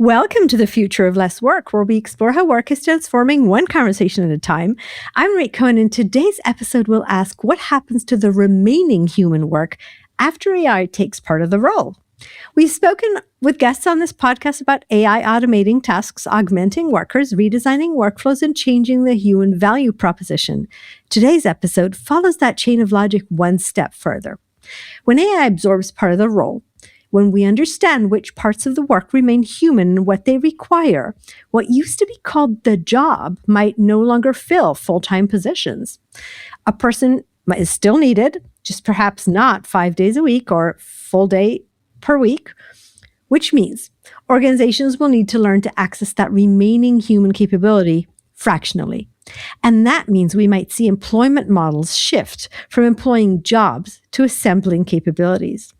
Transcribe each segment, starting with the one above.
Welcome to the Future of Less Work, where we explore how work is transforming one conversation at a time. I'm Nirit Cohen, and today's episode will ask what happens to the remaining human work after AI takes part of the role. We've spoken with guests on this podcast about AI automating tasks, augmenting workers, redesigning workflows, and changing the human value proposition. Today's episode follows that chain of logic one step further. When AI absorbs part of the role, when we understand which parts of the work remain human and what they require, what used to be called the job might no longer fill full-time positions. A person is still needed, just perhaps not 5 days a week or full day per week, which means organizations will need to learn to access that remaining human capability fractionally. And that means we might see employment models shift from employing jobs to assembling capabilities.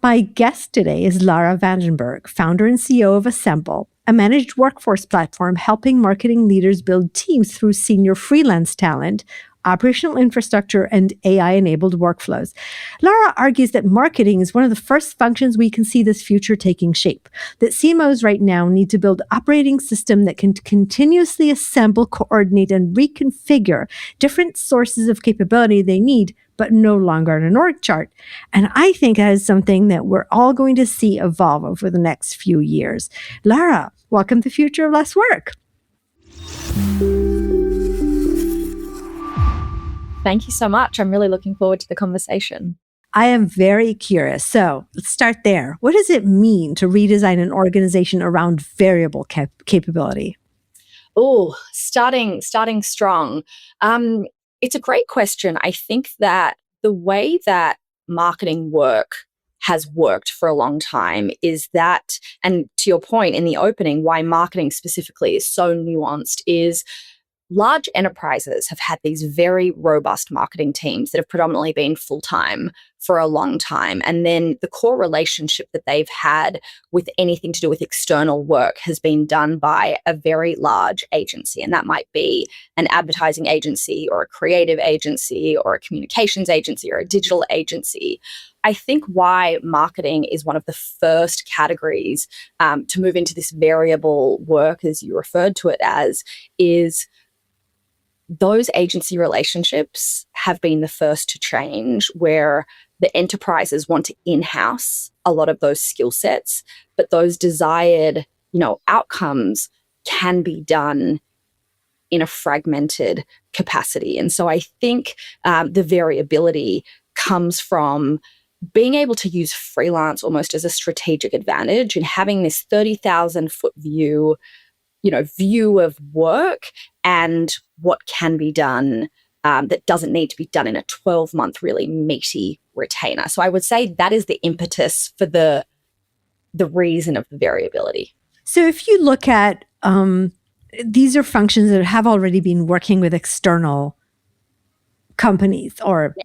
My guest today is Lara Vandenberg, founder and CEO of Assemble, a managed workforce platform helping marketing leaders build teams through senior freelance talent, operational infrastructure, and AI-enabled workflows. Lara argues that marketing is one of the first functions we can see this future taking shape, that CMOs right now need to build an operating system that can continuously assemble, coordinate, and reconfigure different sources of capability they need, but no longer on an org chart. And I think that is something that we're all going to see evolve over the next few years. Lara, welcome to Future of Less Work. Thank you so much. I'm really looking forward to the conversation. I am very curious. So let's start there. What does it mean to redesign an organization around variable capability? Oh, starting strong. It's a great question. I think that the way that marketing work has worked for a long time is that, and to your point in the opening, why marketing specifically is so nuanced is large enterprises have had these very robust marketing teams that have predominantly been full-time for a long time. And then the core relationship that they've had with anything to do with external work has been done by a very large agency. And that might be an advertising agency or a creative agency or a communications agency or a digital agency. I think why marketing is one of the first categories to move into this variable work, as you referred to it as, is those agency relationships have been the first to change, where the enterprises want to in-house a lot of those skill sets, but those desired, outcomes can be done in a fragmented capacity. And so I think the variability comes from being able to use freelance almost as a strategic advantage and having this 30,000 foot view of work and what can be done that doesn't need to be done in a 12-month really meaty retainer. So I would say that is the impetus for the reason of the variability. So if you look at, these are functions that have already been working with external companies or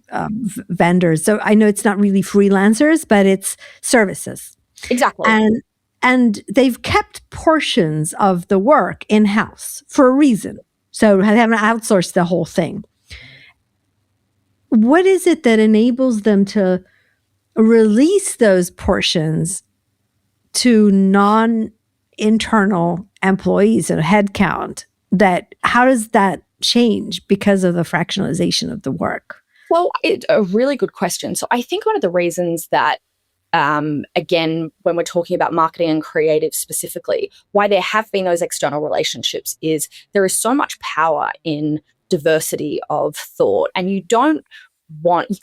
vendors. So I know it's not really freelancers, but it's services. Exactly. And they've kept portions of the work in-house for a reason. So they haven't outsourced the whole thing. What is it that enables them to release those portions to non-internal employees and headcount? How does that change because of the fractionalization of the work? Well, it's a really good question. So I think one of the reasons that again, when we're talking about marketing and creative specifically, why there have been those external relationships is there is so much power in diversity of thought. And you don't want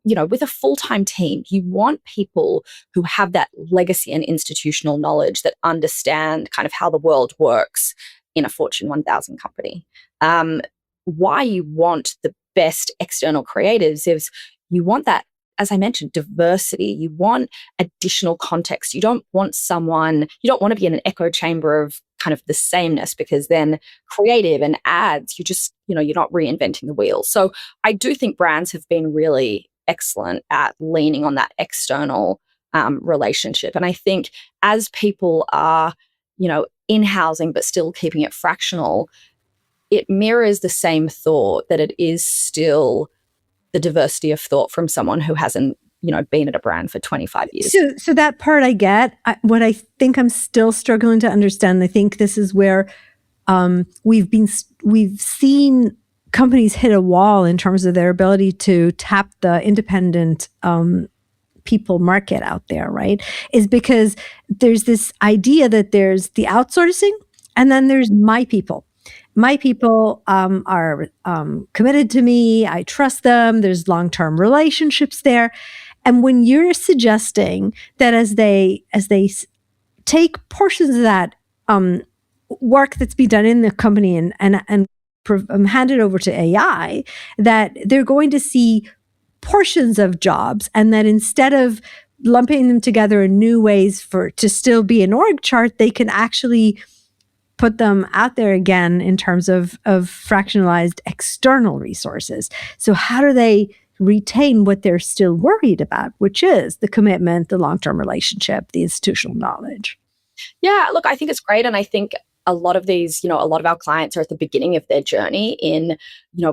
with a full-time team, you want people who have that legacy and institutional knowledge that understand kind of how the world works in a Fortune 1000 company. Why you want the best external creatives is you want that, as I mentioned, diversity. You want additional context. You don't want to be in an echo chamber of kind of the sameness, because then creative and ads, you're not reinventing the wheel. So I do think brands have been really excellent at leaning on that external relationship. And I think as people are, in-housing but still keeping it fractional, it mirrors the same thought that it is still the diversity of thought from someone who hasn't been at a brand for 25 years. So that part I get. What I think I'm still struggling to understand, I think this is where we've seen companies hit a wall in terms of their ability to tap the independent people market out there, right? Is because there's this idea that there's the outsourcing and then there's my people. My people are committed to me. I trust them. There's long-term relationships there. And when you're suggesting that as they take portions of that work that's been done in the company and hand it over to AI, that they're going to see portions of jobs, and that instead of lumping them together in new ways to still be an org chart, they can actually put them out there again in terms of fractionalized external resources. So how do they retain what they're still worried about, which is the commitment, the long-term relationship, the institutional knowledge? Yeah, look, I think it's great. And I think a lot of these, a lot of our clients are at the beginning of their journey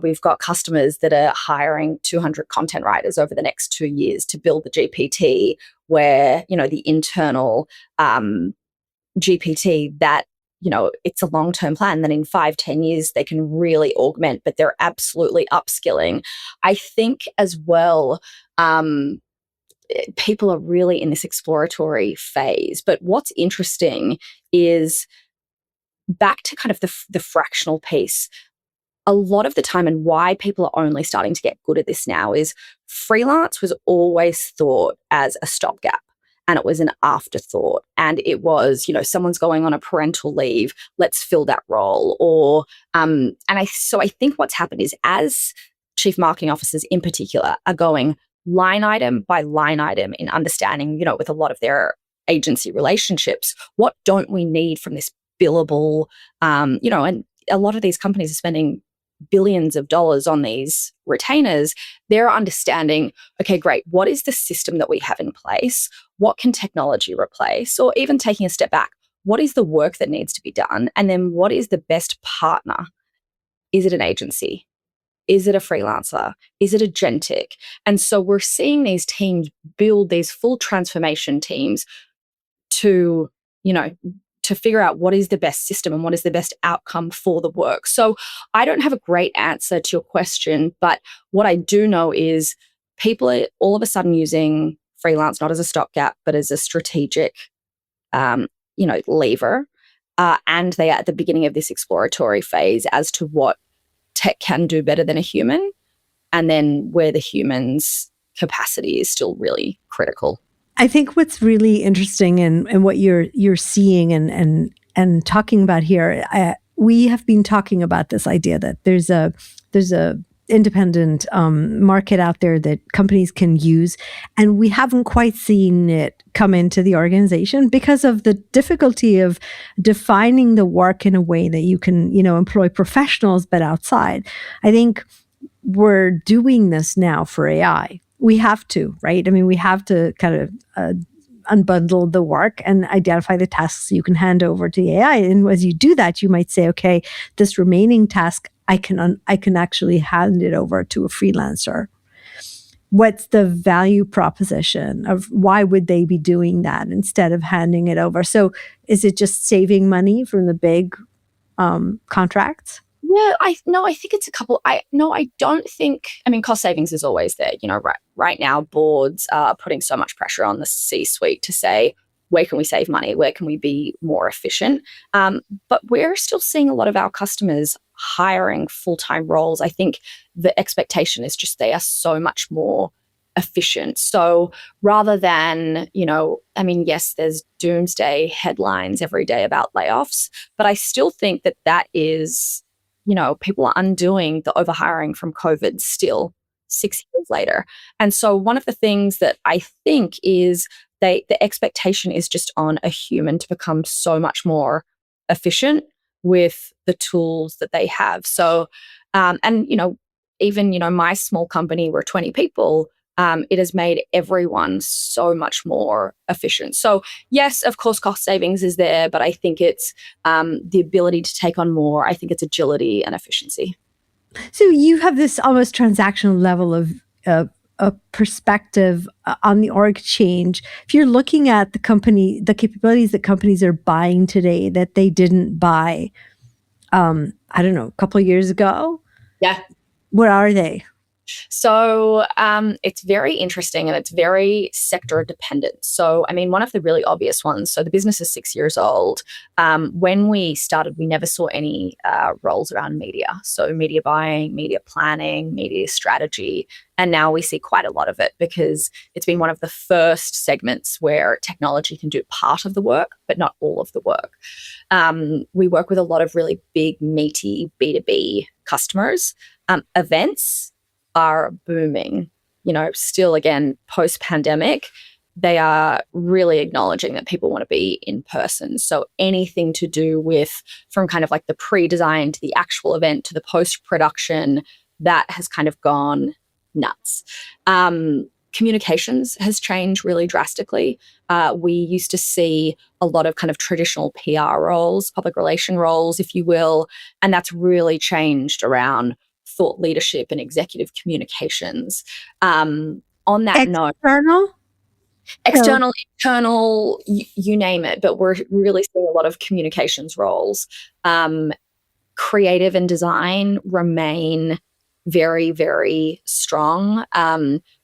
we've got customers that are hiring 200 content writers over the next 2 years to build the GPT, where, the internal GPT that, it's a long-term plan. Then in 5-10 years, they can really augment, but they're absolutely upskilling. I think as well, people are really in this exploratory phase. But what's interesting is back to kind of the fractional piece. A lot of the time, and why people are only starting to get good at this now, is freelance was always thought as a stopgap. And it was an afterthought. And it was, someone's going on a parental leave, let's fill that role. Or, so I think what's happened is, as chief marketing officers in particular are going line item by line item in understanding, with a lot of their agency relationships, what don't we need from this billable, and a lot of these companies are spending billions of dollars on these retainers. They're understanding, okay, great, what is the system that we have in place? What can technology replace? Or even taking a step back, what is the work that needs to be done? And then what is the best partner? Is it an agency? Is it a freelancer? Is it agentic? And so we're seeing these teams build these full transformation teams to, to figure out what is the best system and what is the best outcome for the work. So I don't have a great answer to your question, but what I do know is people are all of a sudden using freelance not as a stopgap, but as a strategic, lever. And they are at the beginning of this exploratory phase as to what tech can do better than a human, and then where the human's capacity is still really critical. I think what's really interesting and what you're seeing and talking about here, we have been talking about this idea that there's a independent market out there that companies can use, and we haven't quite seen it come into the organization because of the difficulty of defining the work in a way that you can, employ professionals but outside. I think we're doing this now for AI. We have to, right? I mean, we have to kind of unbundle the work and identify the tasks you can hand over to AI. And as you do that, you might say, okay, this remaining task, I can actually hand it over to a freelancer. What's the value proposition of why would they be doing that instead of handing it over? So is it just saving money from the big contracts? Yeah, I think it's a couple. I don't think, cost savings is always there. Right now, boards are putting so much pressure on the C-suite to say, where can we save money? Where can we be more efficient? But we're still seeing a lot of our customers hiring full-time roles. I think the expectation is just they are so much more efficient. So rather than, yes, there's doomsday headlines every day about layoffs, but I still think that is, people are undoing the overhiring from COVID still 6 years later. And so one of the things that I think is the expectation is just on a human to become so much more efficient with the tools that they have. So, even, my small company, we're 20 people, it has made everyone so much more efficient. So yes, of course, cost savings is there, but I think it's the ability to take on more. I think it's agility and efficiency. So you have this almost transactional level of a perspective on the org change, if you're looking at the capabilities that companies are buying today that they didn't buy, I don't know, a couple of years ago, Yeah. what are they? So it's very interesting and it's very sector dependent. So, I mean, one of the really obvious ones, so the business is 6 years old. When we started, we never saw any roles around media. So media buying, media planning, media strategy. And now we see quite a lot of it because it's been one of the first segments where technology can do part of the work, but not all of the work. We work with a lot of really big, meaty B2B customers. Events are booming, still again, post-pandemic, they are really acknowledging that people want to be in person. So anything to do with from kind of like the pre-design to the actual event to the post-production, that has kind of gone nuts. Communications has changed really drastically. We used to see a lot of kind of traditional PR roles, public relation roles, if you will, and that's really changed around thought leadership and executive communications. On that note, So external, internal, you name it, but we're really seeing a lot of communications roles. Creative and design remain very, very strong.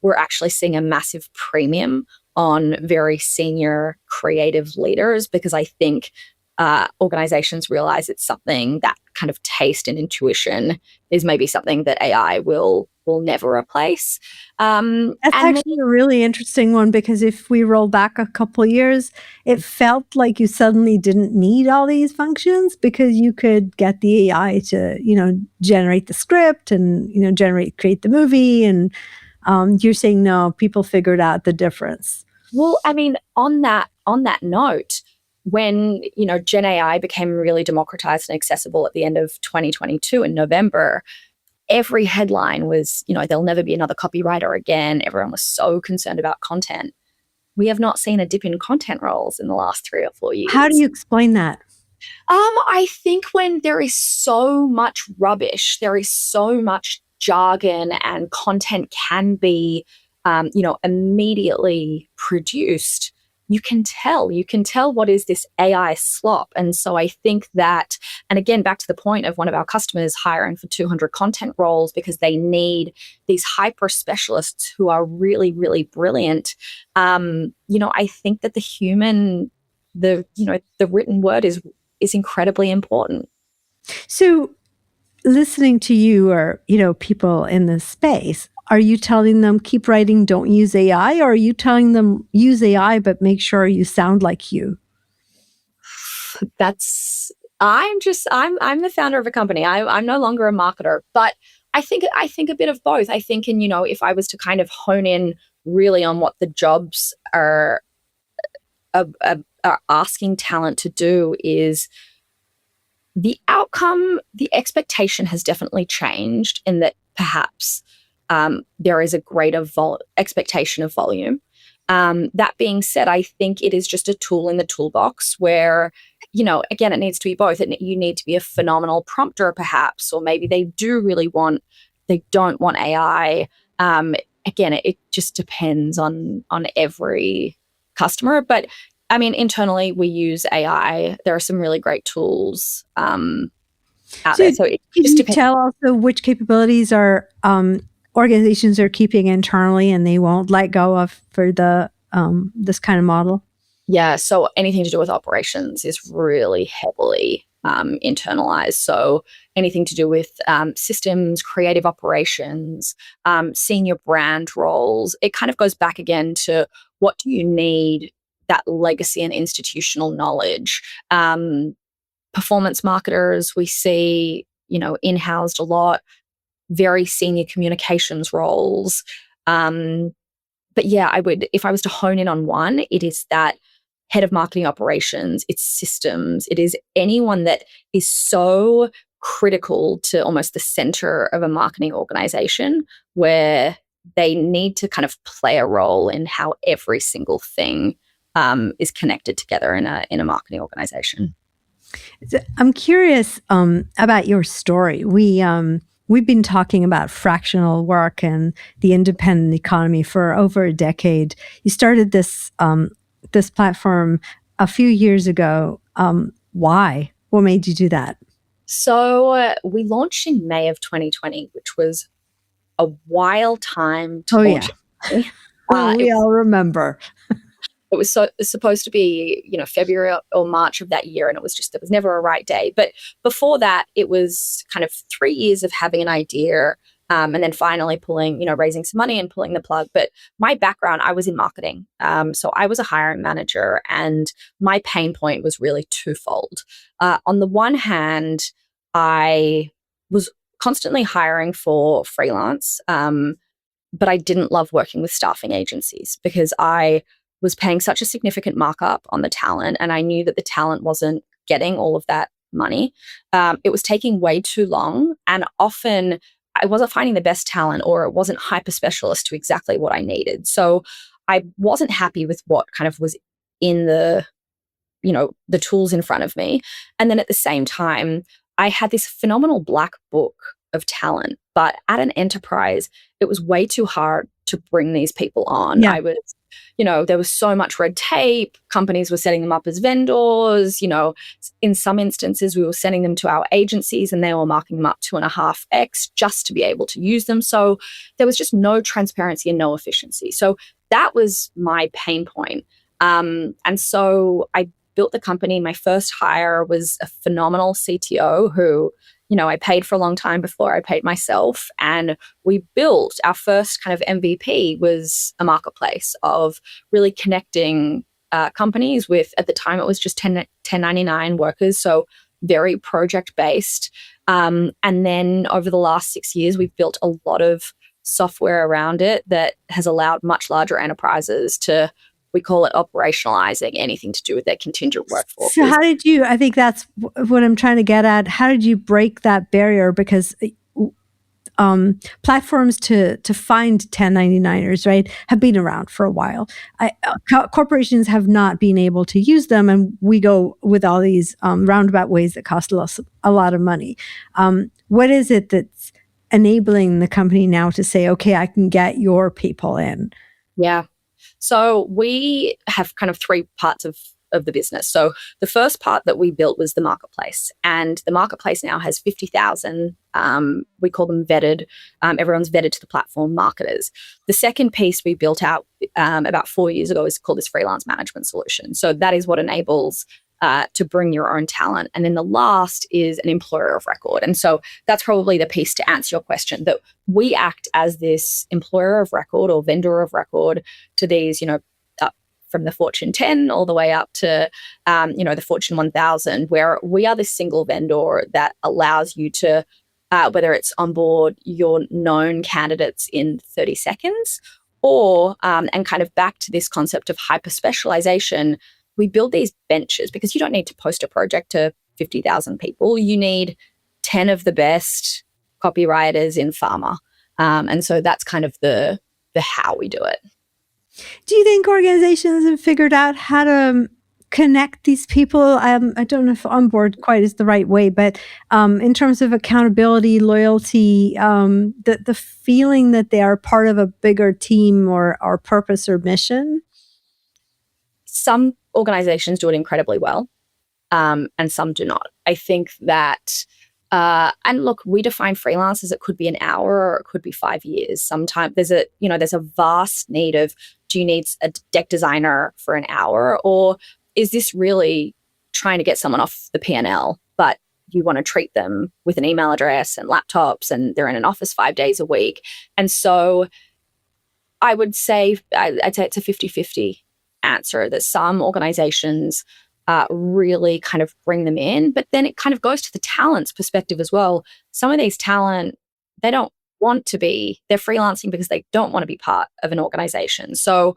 We're actually seeing a massive premium on very senior creative leaders because I think organizations realize it's something that kind of taste and intuition is maybe something that AI will never replace. that's actually a really interesting one because if we roll back a couple of years, it felt like you suddenly didn't need all these functions because you could get the AI to, generate the script and, create the movie. And you're saying, no, people figured out the difference. Well, I mean, on that note, when Gen AI became really democratized and accessible at the end of 2022 in November, every headline was, there'll never be another copywriter again. Everyone was so concerned about content. We have not seen a dip in content roles in the last 3 or 4 years. How do you explain that? I think when there is so much rubbish, there is so much jargon, and content can be, immediately produced. You can tell what is this AI slop. And so I think that, and again, back to the point of one of our customers hiring for 200 content roles because they need these hyper specialists who are really, really brilliant. I think that the written word is incredibly important. So listening to you or, people in this space, are you telling them keep writing, don't use AI? Or are you telling them use AI, but make sure you sound like you? I'm the founder of a company. I'm no longer a marketer, but I think a bit of both. I think, and if I was to kind of hone in really on what the jobs are asking talent to do is the outcome, the expectation has definitely changed in that perhaps there is a greater expectation of volume. That being said, I think it is just a tool in the toolbox where, again, it needs to be both. You need to be a phenomenal prompter, perhaps, or maybe they don't want AI. Again, it just depends on every customer. But I mean, internally, we use AI. There are some really great tools out there. So it just depends. Tell also which capabilities are organizations are keeping internally and they won't let go of for the this kind of model? Yeah. So anything to do with operations is really heavily internalized. So anything to do with systems, creative operations, senior brand roles, it kind of goes back again to what do you need, that legacy and institutional knowledge. Performance marketers, we see, in-housed a lot, very senior communications roles. But yeah, if I was to hone in on one, it is that head of marketing operations, it's systems, it is anyone that is so critical to almost the center of a marketing organization where they need to kind of play a role in how every single thing is connected together in a marketing organization. I'm curious about your story. We we've been talking about fractional work and the independent economy for over a decade. You started this this platform a few years ago. Why? What made you do that? So we launched in May of 2020, which was a wild time to launch a company. We all remember. It was supposed to be, February or March of that year, and it was just, there was never a right day. But before that, it was kind of 3 years of having an idea, and then finally raising some money and pulling the plug. But my background, I was in marketing. So I was a hiring manager, and my pain point was really twofold. On the one hand, I was constantly hiring for freelance, but I didn't love working with staffing agencies because I was paying such a significant markup on the talent, and I knew that the talent wasn't getting all of that money. It was taking way too long, and often I wasn't finding the best talent, or it wasn't hyper specialist to exactly what I needed. So I wasn't happy with what kind of was in the tools in front of me. And then at the same time, I had this phenomenal black book of talent, but at an enterprise, it was way too hard to bring these people on. Yeah. There was so much red tape. Companies were setting them up as vendors. In some instances, we were sending them to our agencies and they were marking them up 2.5x just to be able to use them. So there was just no transparency and no efficiency. So that was my pain point. And so I built the company. My first hire was a phenomenal CTO who, I paid for a long time before I paid myself. And we built our first kind of MVP was a marketplace of really connecting companies with, at the time, it was just 1099 workers. So very project based. And then over the last 6 years, we've built a lot of software around it that has allowed much larger enterprises to, we call it operationalizing anything to do with their contingent workforce. So how did you, I think that's what I'm trying to get at. How did you break that barrier? Because platforms to find 1099ers, right, have been around for a while. Corporations have not been able to use them, and we go with all these roundabout ways that cost us a lot of money. What is it that's enabling the company now to say, okay, I can get your people in? Yeah. So we have kind of three parts of the business. So the first part that we built was the marketplace, and the marketplace now has 50,000, we call them vetted, everyone's vetted to the platform marketers. The second piece we built out about 4 years ago is called this freelance management solution. So that is what enables to bring your own talent. And then the last is an employer of record. And so that's probably the piece to answer your question, that we act as this employer of record or vendor of record to these, up from the Fortune 10 all the way up to, the Fortune 1000, where we are this single vendor that allows you to, whether it's onboard your known candidates in 30 seconds or, and kind of back to this concept of hyper specialization, we build these benches because you don't need to post a project to 50,000 people. You need 10 of the best copywriters in pharma. And so that's kind of the how we do it. Do you think organizations have figured out how to connect these people? I don't know if onboard quite is the right way, but in terms of accountability, loyalty, the feeling that they are part of a bigger team or purpose or mission? Some organizations do it incredibly well, and some do not. I think that, and look, we define freelance as it could be an hour or it could be 5 years. Sometimes there's a vast need of, do you need a deck designer for an hour, or is this really trying to get someone off the P&L, but you want to treat them with an email address and laptops and they're in an office 5 days a week? And so I'd say it's a 50-50 answer, that some organizations really kind of bring them in, but then it kind of goes to the talent's perspective as well. Some of these talent, they don't want to be, they're freelancing because they don't want to be part of an organization. So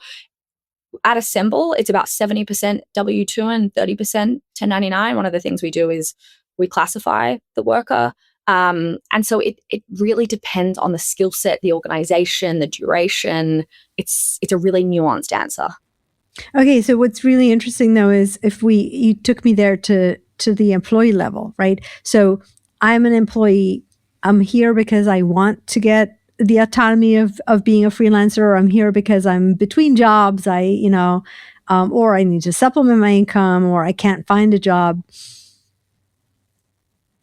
at Assemble, it's about 70% W2 and 30% 1099. One of the things we do is we classify the worker. And so it really depends on the skill set, the organization, the duration. It's a really nuanced answer. Okay, so what's really interesting though is you took me there to the employee level, right? So I'm an employee. I'm here because I want to get the autonomy of being a freelancer, or I'm here because I'm between jobs, or I need to supplement my income, or I can't find a job.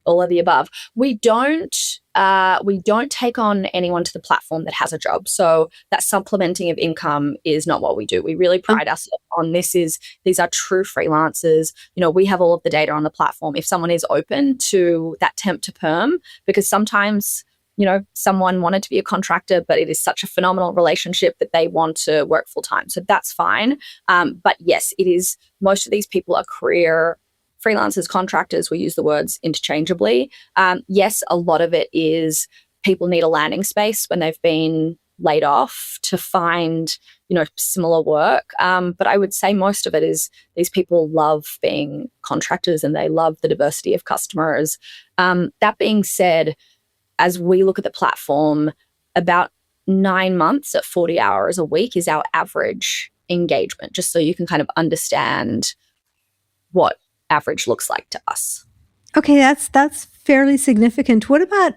All of the above. We don't take on anyone to the platform that has a job. So that supplementing of income is not what we do. We really pride ourselves on these are true freelancers. We have all of the data on the platform. If someone is open to that temp to perm, because sometimes someone wanted to be a contractor, but it is such a phenomenal relationship that they want to work full time. So that's fine. But yes, it is. Most of these people are career freelancers, contractors. We use the words interchangeably. Yes, a lot of it is people need a landing space when they've been laid off to find, similar work. But I would say most of it is these people love being contractors and they love the diversity of customers. That being said, as we look at the platform, about 9 months at 40 hours a week is our average engagement, just so you can kind of understand what average looks like to us. Okay, that's fairly significant. What about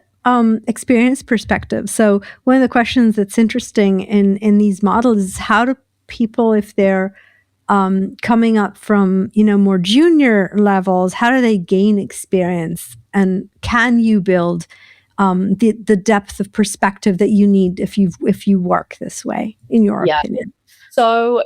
experience perspective? So one of the questions that's interesting in these models is, how do people, if they're coming up from more junior levels, how do they gain experience, and can you build the depth of perspective that you need if you work this way, in your opinion? So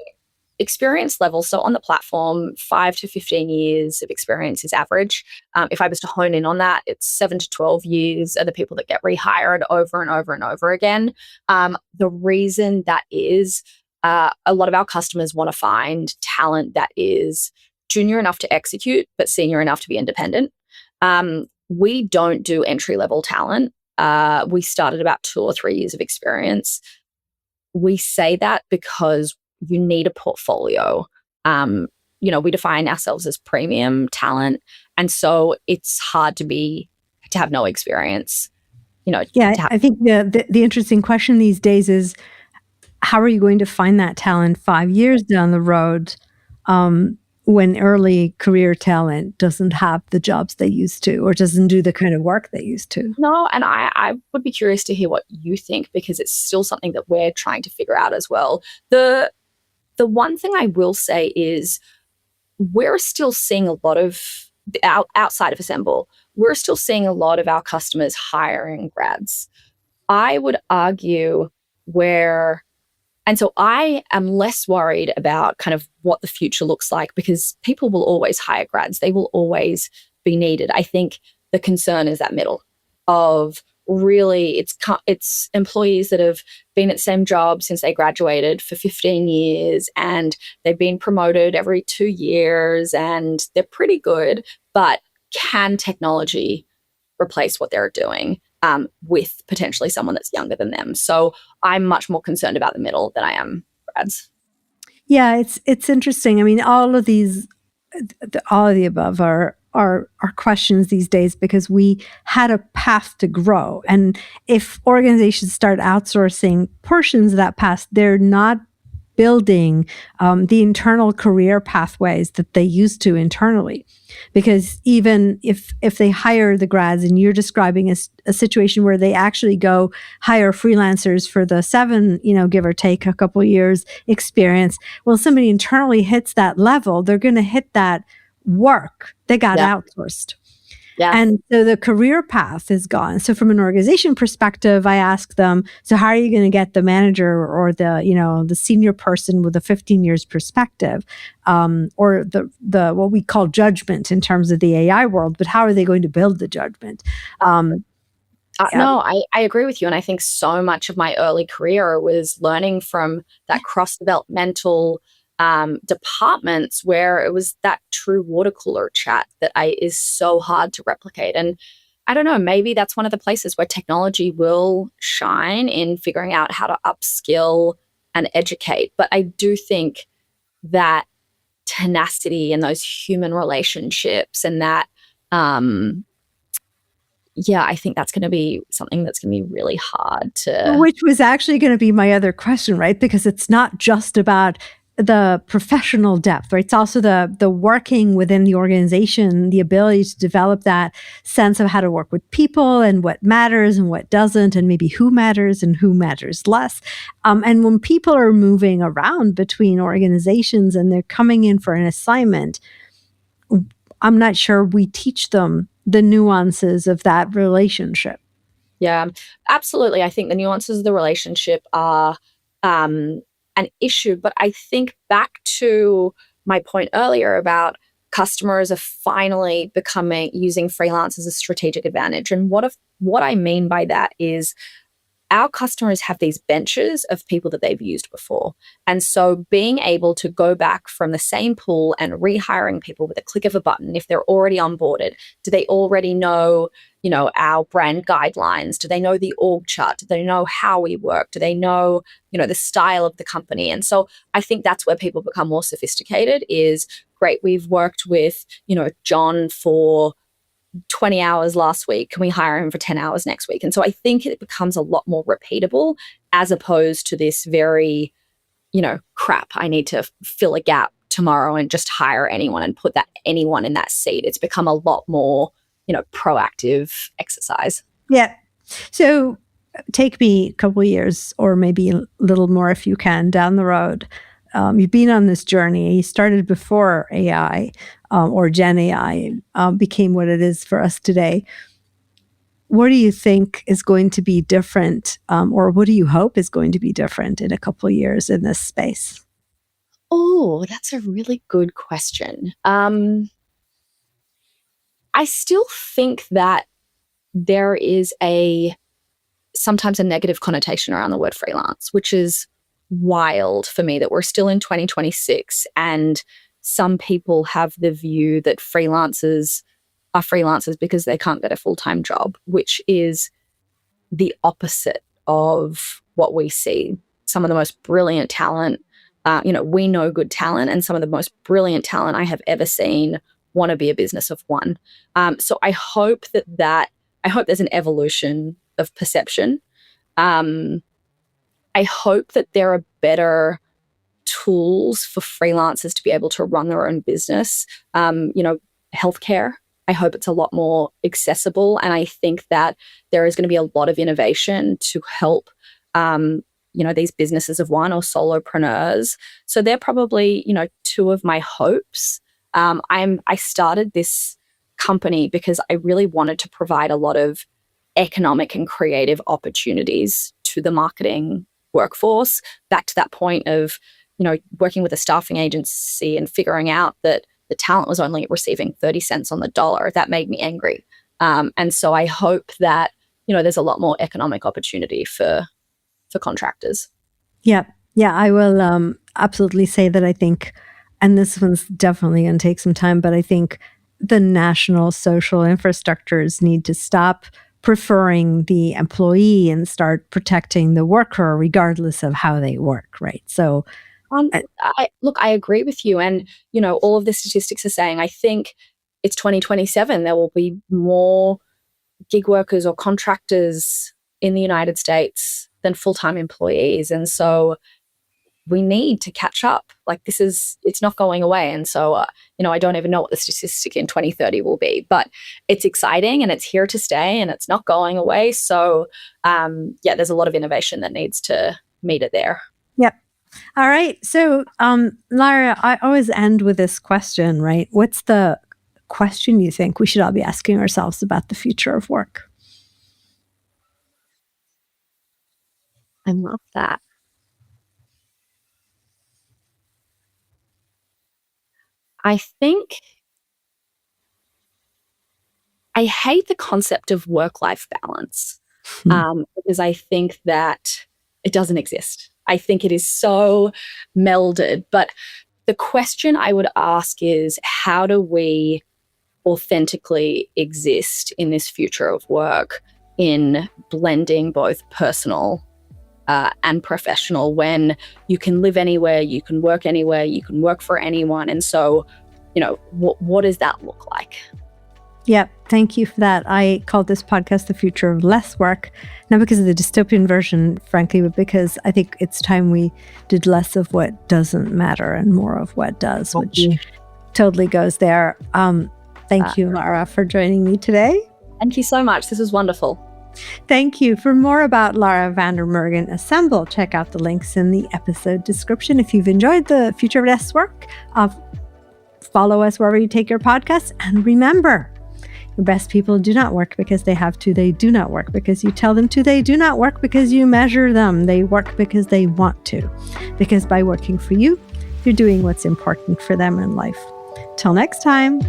experience level. So on the platform, 5 to 15 years of experience is average. If I was to hone in on that, it's 7 to 12 years are the people that get rehired over and over and over again. The reason that is, a lot of our customers want to find talent that is junior enough to execute, but senior enough to be independent. We don't do entry-level talent. We start at about 2 or 3 years of experience. We say that because you need a portfolio. We define ourselves as premium talent. And so it's hard to have no experience. I think the interesting question these days is, how are you going to find that talent 5 years down the road, when early career talent doesn't have the jobs they used to, or doesn't do the kind of work they used to? No, and I would be curious to hear what you think, because it's still something that we're trying to figure out as well. The one thing I will say is, we're still seeing a lot of, outside of Assemble, we're still seeing a lot of our customers hiring grads. I would argue and so I am less worried about kind of what the future looks like, because people will always hire grads. They will always be needed. I think the concern is that middle of, really, it's employees that have been at the same job since they graduated for 15 years, and they've been promoted every 2 years, and they're pretty good, but can technology replace what they're doing with potentially someone that's younger than them? So I'm much more concerned about the middle than I am grads. Yeah, it's interesting. I mean, all of the above are questions these days, because we had a path to grow. And if organizations start outsourcing portions of that path, they're not building the internal career pathways that they used to internally. Because even if they hire the grads, and you're describing a situation where they actually go hire freelancers for the 7, give or take a couple of years experience, well, somebody internally hits that level, they're going to hit that work that got outsourced. Yeah. And so the career path is gone. So from an organization perspective, I ask them, so how are you going to get the manager or the senior person with a 15 years perspective, or the what we call judgment in terms of the AI world, but how are they going to build the judgment? No, I agree with you. And I think so much of my early career was learning from that cross-developmental departments, where it was that true water cooler chat that is so hard to replicate. And I don't know, maybe that's one of the places where technology will shine, in figuring out how to upskill and educate. But I do think that tenacity and those human relationships, and that, I think that's going to be something that's going to be really hard to. Which was actually going to be my other question, right? Because it's not just about the professional depth, right? It's also the working within the organization, the ability to develop that sense of how to work with people and what matters and what doesn't, and maybe who matters and who matters less. And when people are moving around between organizations and they're coming in for an assignment, I'm not sure we teach them the nuances of that relationship. Yeah, absolutely. I think the nuances of the relationship are an issue. But I think back to my point earlier about customers are finally using freelance as a strategic advantage. And what I mean by that is our customers have these benches of people that they've used before. And so being able to go back from the same pool and rehiring people with a click of a button, if they're already onboarded, do they already know, our brand guidelines? Do they know the org chart? Do they know how we work? Do they know, the style of the company? And so I think that's where people become more sophisticated is, great, we've worked with, John for 20 hours last week. Can we hire him for 10 hours next week? And so I think it becomes a lot more repeatable as opposed to this very, crap, I need to fill a gap tomorrow and just hire anyone and put that anyone in that seat. It's become a lot more, proactive exercise. Yeah. So take me a couple of years or maybe a little more if you can down the road. You've been on this journey. You started before AI or Gen AI became what it is for us today. What do you think is going to be different, or what do you hope is going to be different in a couple of years in this space? Oh, that's a really good question. I still think that there is sometimes a negative connotation around the word freelance, which is wild for me that we're still in 2026 and some people have the view that freelancers are freelancers because they can't get a full-time job, which is the opposite of what we see. Some of the most brilliant talent, we know good talent, and some of the most brilliant talent I have ever seen want to be a business of one. So I hope I hope there's an evolution of perception. I hope that there are better tools for freelancers to be able to run their own business. Healthcare, I hope it's a lot more accessible. And I think that there is going to be a lot of innovation to help, these businesses of one or solopreneurs. So they're probably, two of my hopes. I started this company because I really wanted to provide a lot of economic and creative opportunities to the marketing workforce. Back to that point of, working with a staffing agency and figuring out that the talent was only receiving 30 cents on the dollar. That made me angry. And so I hope that, there's a lot more economic opportunity for contractors. Yeah. Yeah, I will absolutely say that I think, and this one's definitely going to take some time, but I think the national social infrastructures need to stop preferring the employee and start protecting the worker regardless of how they work, right? So I agree with you. And, all of the statistics are saying, I think it's 2027, there will be more gig workers or contractors in the United States than full-time employees. And so we need to catch up. Like it's not going away. And so, I don't even know what the statistic in 2030 will be, but it's exciting and it's here to stay and it's not going away. So, there's a lot of innovation that needs to meet it there. Yep. All right. So, Lara, I always end with this question, right? What's the question you think we should all be asking ourselves about the future of work? I love that. I think I hate the concept of work-life balance because I think that it doesn't exist. I think it is so melded. But the question I would ask is, how do we authentically exist in this future of work in blending both personal and professional, when you can live anywhere, you can work anywhere, you can work for anyone. And so, what does that look like? Yep. Thank you for that. I called this podcast The Future of Less Work, not because of the dystopian version, frankly, but because I think it's time we did less of what doesn't matter and more of what does, which totally goes there. Thank you, Lara, for joining me today. Thank you so much. This was wonderful. Thank you. For more about Lara Vandenberg and Assemble, check out the links in the episode description. If you've enjoyed The Future of Less Work, follow us wherever you take your podcasts. And remember, your best people do not work because they have to. They do not work because you tell them to. They do not work because you measure them. They work because they want to. Because by working for you, you're doing what's important for them in life. Till next time.